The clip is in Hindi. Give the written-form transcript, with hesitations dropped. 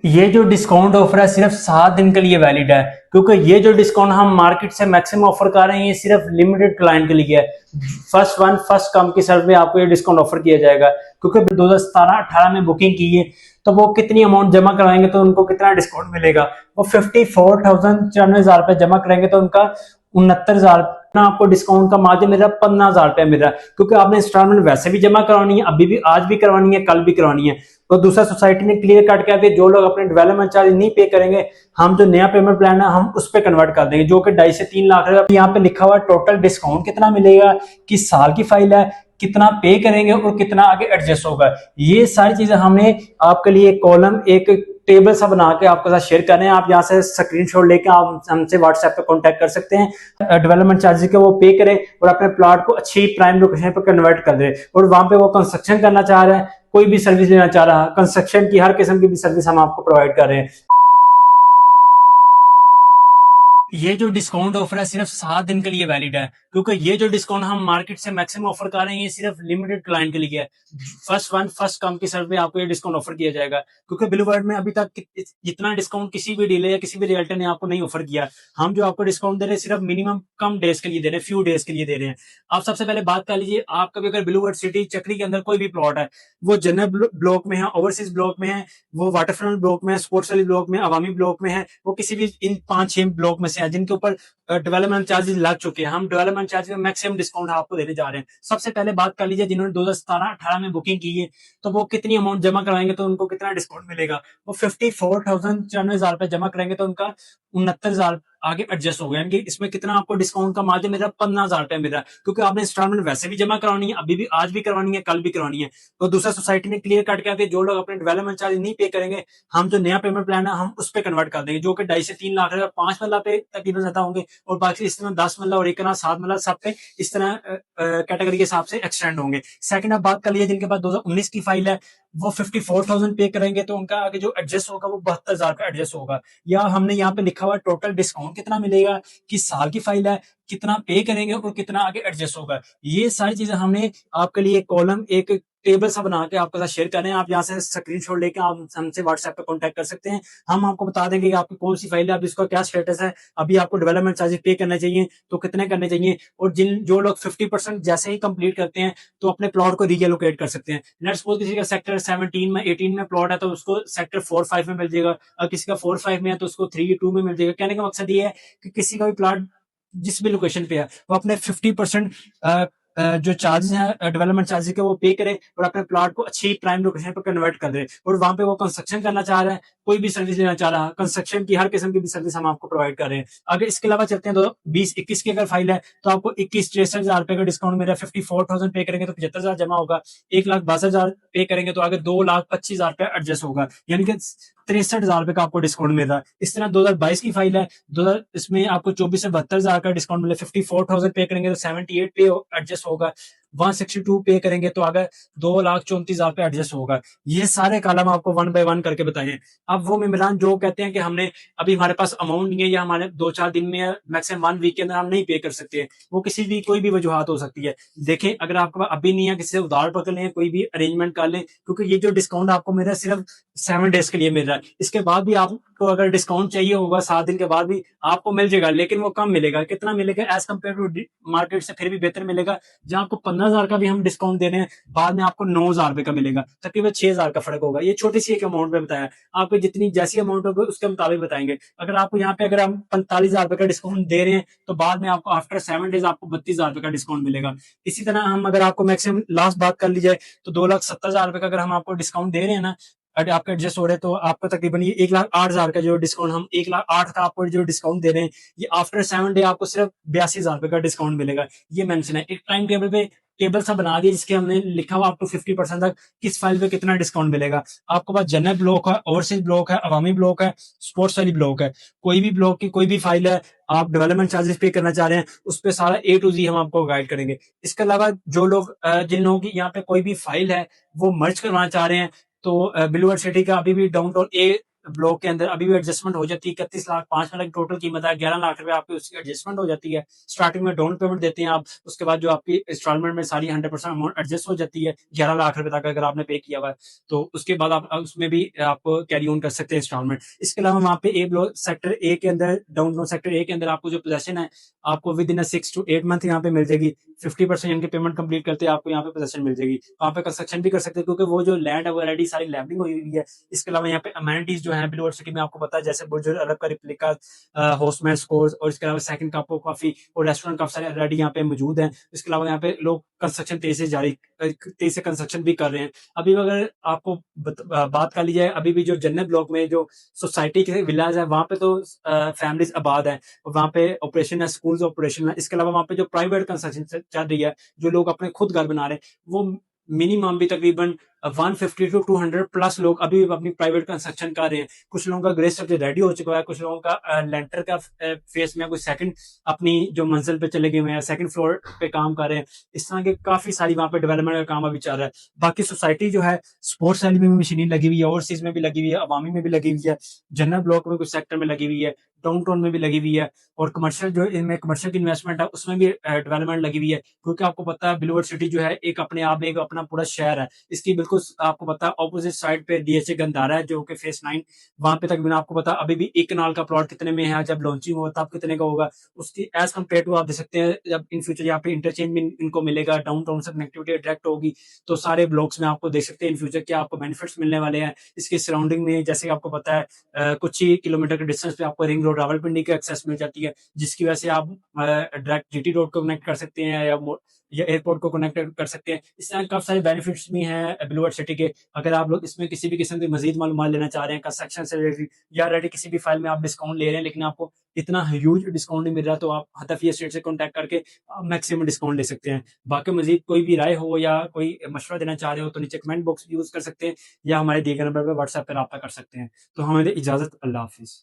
ये जो डिस्काउंट ऑफर है सिर्फ 7 दिन के लिए वैलिड है, क्योंकि ये जो डिस्काउंट हम मार्केट से मैक्सिमम ऑफर कर रहे हैं ये सिर्फ लिमिटेड क्लाइंट के लिए है। फर्स्ट वन फर्स्ट कम के सर्व में आपको ये डिस्काउंट ऑफर किया जाएगा, क्योंकि 2017-18 में बुकिंग की है तो वो कितनी अमाउंट जमा करवाएंगे तो उनको कितना डिस्काउंट मिलेगा। वो 54,000 94,000 रुपए जमा करेंगे तो उनका 69,000 आपको डिस्काउंट का मार्जिन मिल रहा है, 15,000 रुपया मिल रहा है, क्योंकि आपने इंस्टॉलमेंट वैसे भी जमा करवानी है, अभी भी आज भी करवानी है, कल भी करवानी है। तो दूसरा सोसाइटी ने क्लियर कट किया कि जो लोग अपने डेवलपमेंट चार्ज नहीं पे करेंगे हम जो नया पेमेंट प्लान है हम उस पर कन्वर्ट कर देंगे, जो कि 2.5 से 3 लाख रुपए। यहाँ पे लिखा हुआ टोटल डिस्काउंट कितना मिलेगा, किस साल की फाइल है, कितना पे करेंगे और कितना आगे एडजस्ट होगा। ये सारी चीजें हमने आपके लिए कॉलम एक टेबल सा बना के आपके साथ शेयर कर रहे हैं। आप यहाँ से स्क्रीनशॉट लेके आप हमसे व्हाट्सएप पे कांटेक्ट कर सकते हैं। डेवलपमेंट चार्जेस के वो पे करें और अपने प्लॉट को अच्छी प्राइम लोकेशन पर कन्वर्ट कर दे, और वहां पे वो कंस्ट्रक्शन करना चाह रहा है, कोई भी सर्विस लेना चाह रहा है, कंस्ट्रक्शन की हर किस्म की भी सर्विस हम आपको प्रोवाइड कर रहे हैं। ये जो डिस्काउंट ऑफर है सिर्फ 7 दिन के लिए वैलिड है, क्योंकि ये जो डिस्काउंट हम मार्केट से मैक्सिमम ऑफर कर रहे हैं ये सिर्फ लिमिटेड क्लाइंट के लिए है। फर्स्ट वन फर्स्ट कम के सर्व में आपको ये डिस्काउंट ऑफर किया जाएगा, क्योंकि ब्लू वर्ल्ड में अभी तक इतना डिस्काउंट किसी भी डीलर या किसी भी रियल्टर ने आपको नहीं ऑफर किया। हम जो आपको डिस्काउंट दे रहे हैं सिर्फ मिनिमम कम डेज के लिए दे रहे हैं, फ्यू डेज के लिए दे रहे हैं। आप सबसे पहले बात कर लीजिए, आपका भी अगर ब्लू वर्ल्ड सिटी चक्री के अंदर कोई भी प्लॉट है, वो जनरल ब्लॉक में है, ओवरसीज ब्लॉक में है, वो वाटरफ्रंट ब्लॉक में है, स्पोर्ट्स वाली ब्लॉक में, अवामी ब्लॉक में है, वो किसी भी इन 5-6 ब्लॉक में से है जिनके ऊपर डेवलपमेंट चार्जेस लग चुके हैं, हम डेवलपमेंट चार्जेस में मैक्सिमम डिस्काउंट आपको देने जा रहे हैं। सबसे पहले बात कर लीजिए, जिन्होंने 2017-18 में बुकिंग की है तो वो कितनी अमाउंट जमा कराएंगे तो उनको कितना डिस्काउंट मिलेगा। वो 54,000 94,000 रुपए जमा कराएंगे तो उनका 69,000 आगे एडजस्ट हो गया। यानी कि इसमें कितना आपको डिस्काउंट का मार्जिन मिल रहा है, 15,000 रुपए मिल रहा है, क्योंकि आपने इंस्टॉलमेंट वैसे भी जमा करवानी है, अभी भी आज भी करवानी है, कल भी करवानी है। तो दूसरा सोसाइटी ने क्लियर कट किया कि जो लोग अपने डेवलपमेंट चार्ज नहीं पे करेंगे हम जो नया पेमेंट प्लान है हम उस पर कन्वर्ट कर देंगे, जो कि 2.5 से 3 लाख रुपए 5 मल्ला पे तकरीबन ज्यादा होंगे, और बाकी इस तरह 10 मल्ला और एक 7 मल्ला सब पे इस तरह कैटेगरी के हिसाब से एक्सटेंड होंगे। सेकंड आप बात कर लीजिए, जिनके पास 2019 की फाइल है वो 54,000 पे करेंगे तो उनका आगे जो एडजस्ट होगा वो 72,000 का एडजस्ट होगा। या हमने यहाँ पे लिखा हुआ टोटल डिस्काउंट कितना मिलेगा, किस साल की फाइल है, कितना पे करेंगे और कितना आगे एडजस्ट होगा। ये सारी चीजें हमने आपके लिए कॉलम एक टेबल सा बना के आपके साथ शेयर कर रहे हैं। आप यहाँ से स्क्रीनशॉट लेके आप हमसे व्हाट्सएप पे कांटेक्ट कर सकते हैं। हम आपको बता देंगे कि आपकी कौन सी फाइल है, अब इसका क्या स्टेटस है, अभी आपको डेवलपमेंट चार्जेस पे करने चाहिए तो कितने करने चाहिए, और जो लोग 50% जैसे ही कंप्लीट करते हैं तो अपने प्लॉट को रीएलोकेट कर सकते हैं। लेट्स सपोज किसी का सेक्टर 17 में 18 में प्लॉट है तो उसको सेक्टर 4-5 में मिल जाएगा, और किसी का 4-5 में है तो उसको 3-2 में मिल जाएगा। कहने का मकसद ये है कि किसी का भी प्लॉट जिस भी लोकेशन पे है वो अपने 50% जो चार्जेस हैं डेवलपमेंट चार्जेस के वो पे करे और अपने प्लॉट को अच्छी प्राइम लोकेशन पर कन्वर्ट कर दे, और वहां पे वो कंस्ट्रक्शन करना चाह रहा है, कोई भी सर्विस लेना चाह रहा है, कंस्ट्रक्शन की हर किस्म की भी सर्विस हम आपको प्रोवाइड कर रहे हैं। अगर इसके अलावा चलते हैं तो 20-21 की अगर फाइल है तो आपको 21-63,000 रुपए का डिस्काउंट मिल रहा है। 54,000 पे करेंगे तो 75,000 जमा होगा, 1,62,000 पे करेंगे तो आगे 2,25,000 रुपए एडजस्ट होगा, यानी कि 63,000 रुपए का आपको डिस्काउंट मिल रहा है। इस तरह 2022 की फाइल है, 2000 इसमें आपको 24 से 72,000 का डिस्काउंट मिले। 54,000 पे करेंगे तो 78 पे एडजस्ट होगा, 162 पे करेंगे तो अगर 2,34,000 पे एडजस्ट होगा। ये सारे कॉलम आपको वन बाय वन करके बताए। अब वो मेम्बरान जो कहते हैं कि हमने अभी हमारे पास अमाउंट नहीं है या हमारे 2-4 दिन में मैक्सिमम 1 वीक के अंदर हम नहीं पे कर सकते, वो किसी भी कोई भी वजूहत हो सकती है। देखें, अगर आपके पास अभी नहीं है, किसी से उधार पकड़ लें, कोई भी अरेंजमेंट कर लें, क्योंकि ये जो डिस्काउंट आपको मिल रहा है सिर्फ 7 डेज के लिए मिल रहा है। इसके बाद भी आपको अगर डिस्काउंट चाहिए होगा 7 दिन के बाद भी आपको मिल जाएगा, लेकिन वो कम मिलेगा। कितना मिलेगा एज कम्पेयर टू मार्केट से फिर भी बेहतर मिलेगा। जहां आपको 15,000 का भी हम डिस्काउंट दे रहे हैं, बाद में आपको 9,000 रुपए का मिलेगा, तकरीबन 6,000 का फर्क होगा। ये छोटी सी एक अमाउंट में बताया, आपको जितनी जैसी अमाउंट होगी उसके मुताबिक बताएंगे। अगर आपको यहाँ पे अगर हम 45,000 रुपए का डिस्काउंट दे रहे हैं तो बाद में आपको आफ्टर 7 डेज आपको 32,000 रुपए का डिस्काउंट मिलेगा। इसी तरह हम अगर आपको मैक्सिमम लास्ट बात कर ली जाए तो 2,70,000 रुपए का अगर हम आपको डिस्काउंट दे रहे हैं ना, अगर आपका एडजस्ट हो रहा है तो आपको तकरीबन ये 1,08,000 का जो डिस्काउंट हम 1,08,000 का आपको जो डिस्काउंट दे रहे हैं, ये आफ्टर 7 डे आपको सिर्फ 82,000 रुपए का डिस्काउंट मिलेगा। ये मेंशन है, एक टाइम टेबल पे टेबल सा बना दिया जिसके हमने लिखा हुआ अप टू 50% तक किस फाइल पे कितना डिस्काउंट मिलेगा। आपको पास जनरल ब्लॉक है, ओवरसीज ब्लॉक है, अवामी ब्लॉक है, स्पोर्ट्स वाली ब्लॉक है, कोई भी ब्लॉक की कोई भी फाइल है आप डेवलपमेंट चार्जेस पे करना चाह रहे हैं उस पर सारा A to Z हम आपको गाइड करेंगे। इसके अलावा जो लोग जिन लोगों की यहाँ पे कोई भी फाइल है वो मर्ज करवाना चाह रहे हैं तो ब्लू वर्ल्ड सिटी का अभी भी डाउनटाउन A ब्लॉक के अंदर अभी भी एडजस्टमेंट हो जाती है। 31 लाख 5 लाख टोटल कीमत है, 11 लाख रुपए आपकी उसकी एडजस्टमेंट हो जाती है। स्टार्टिंग में डाउन पेमेंट देते हैं आप, उसके बाद जो आपकी इंस्टॉलमेंट में सारी 100% अमाउंट एडजस्ट हो जाती है 11 लाख रुपए तक अगर आपने पे किया हुआ है, तो उसके बाद आप उसमें भी आप कैरी ऑन कर सकते हैं इंस्टॉलमेंट। इसके अलावा वहाँ पे ए ब्लॉक सेक्टर ए के अंदर, डाउन टाउन सेक्टर ए के अंदर आपको जो पोजेशन है, आपको विद इन 6 to 8 मंथ यहाँ पे मिल जाएगी। 50% इनकी पेमेंट कंप्लीट करते हैं आपको यहाँ पे पोजेशन मिल जाएगी। वहाँ पे कंस्ट्रक्शन भी कर सकते हैं, क्योंकि वो जो लैंड है वो ऑलरेडी सारी लेवलिंग हुई हुई है। इसके अलावा यहाँ पे अमेनिटीज जो है बिलवर सिटी में आपको पता है, जैसे बुर्ज अरब का रिप्लिका, हॉस्टमेयर स्कोर्स, और इसके अलावा सेकंड कप ऑफ कॉफी और रेस्टोरेंट काफी सारे ऑलरेडी यहाँ पे मौजूद हैं। इसके अलावा यहाँ पे लोग कंस्ट्रक्शन तेज से कंस्ट्रक्शन भी कर रहे हैं। अभी अगर आपको बात कर ली जाए, अभी भी जो जन्नत ब्लॉक में जो सोसाइटी के विलाज है वहाँ पे तो फैमिलीज आबाद है, और वहाँ पे ऑपरेशन है, स्कूल्स ऑपरेशन है। इसके अलावा वहाँ पे जो प्राइवेट कंस्ट्रक्शन चल रही है, जो लोग अपने खुद घर बना रहे हैं, वो मिनिमम भी तकरीबन 150 to 200 प्लस लोग अभी भी अपनी प्राइवेट कंस्ट्रक्शन कर रहे हैं। कुछ लोगों का ग्रे स्ट्रक्चर रेडी हो चुका है, कुछ लोगों का लेंटर का फेस में, कुछ सेकंड अपनी जो मंजिल पे चले गए हुए हैं, सेकंड फ्लोर पे काम कर रहे हैं। इस तरह के काफी सारी वहाँ पे डेवलपमेंट का काम अभी चल रहा है। बाकी सोसाइटी जो है स्पोर्ट्स वैली में भी मशीनरी लगी हुई है, ओवरसीज में भी लगी हुई है, अवामी में भी लगी हुई है, जनरल ब्लॉक में कुछ सेक्टर में लगी हुई है, डाउन टाउन में भी लगी हुई है, और कमर्शियल जो इनमें कमर्शियल की इन्वेस्टमेंट है उसमें भी डेवलपमेंट लगी हुई है। क्योंकि आपको पता है बिलवर सिटी जो है एक अपने आप में एक अपना पूरा शहर है। इसकी बिल्कुल आपको पता है ऑपोजिट साइड पे डीएचए गंधारा है, जो कि फेस 9, वहां पे तक बिना आपको पता अभी भी एक कनाल का प्लॉट कितने में है, जब लॉन्चिंग होगा तब कितने का होगा, उसकी एज कम्पेयर टू आप देख सकते हैं जब इन फ्यूचर यहाँ पे इंटरचेंज में इनको मिलेगा, डाउन टाउन से कनेक्टिविटी डायरेक्ट होगी, तो सारे ब्लॉक्स में आपको देख सकते हैं इन फ्यूचर क्या आपको बेनिफिट्स मिलने वाले हैं। इसके सराउंडिंग में जैसे आपको पता है कुछ ही किलोमीटर के डिस्टेंस पे आपको रिंग रोड रावलपिंडी की एक्सेस मिल जाती है, जिसकी वजह से आप डायरेक्ट जीटी रोड को कनेक्ट कर सकते हैं या एयरपोर्ट को कनेक्ट कर सकते हैं। इस तरह काफी सारे बेनिफिट्स भी हैं ब्लू सिटी के। अगर आप लोग इसमें किसी भी किस्म की मजीद मालूमात लेना चाह रहे हैं कंस्ट्रक्शन से रिलेटेड, या ऑलरेडी किसी भी फाइल में आप डिस्काउंट ले रहे हैं लेकिन आपको इतना ह्यूज डिस्काउंट नहीं मिल रहा, तो आप हतफिया स्टेट से कॉन्टैक्ट करके मैक्सिमम डिस्काउंट ले सकते हैं। बाकी मजीद कोई भी राय हो या कोई मशवरा देना चाह रहे हो तो नीचे कमेंट बॉक्स यूज कर सकते हैं, या हमारे दिए गए नंबर पर व्हाट्सएप पर रब्ता कर सकते हैं। तो हमें इजाजत, अल्लाह हाफिज।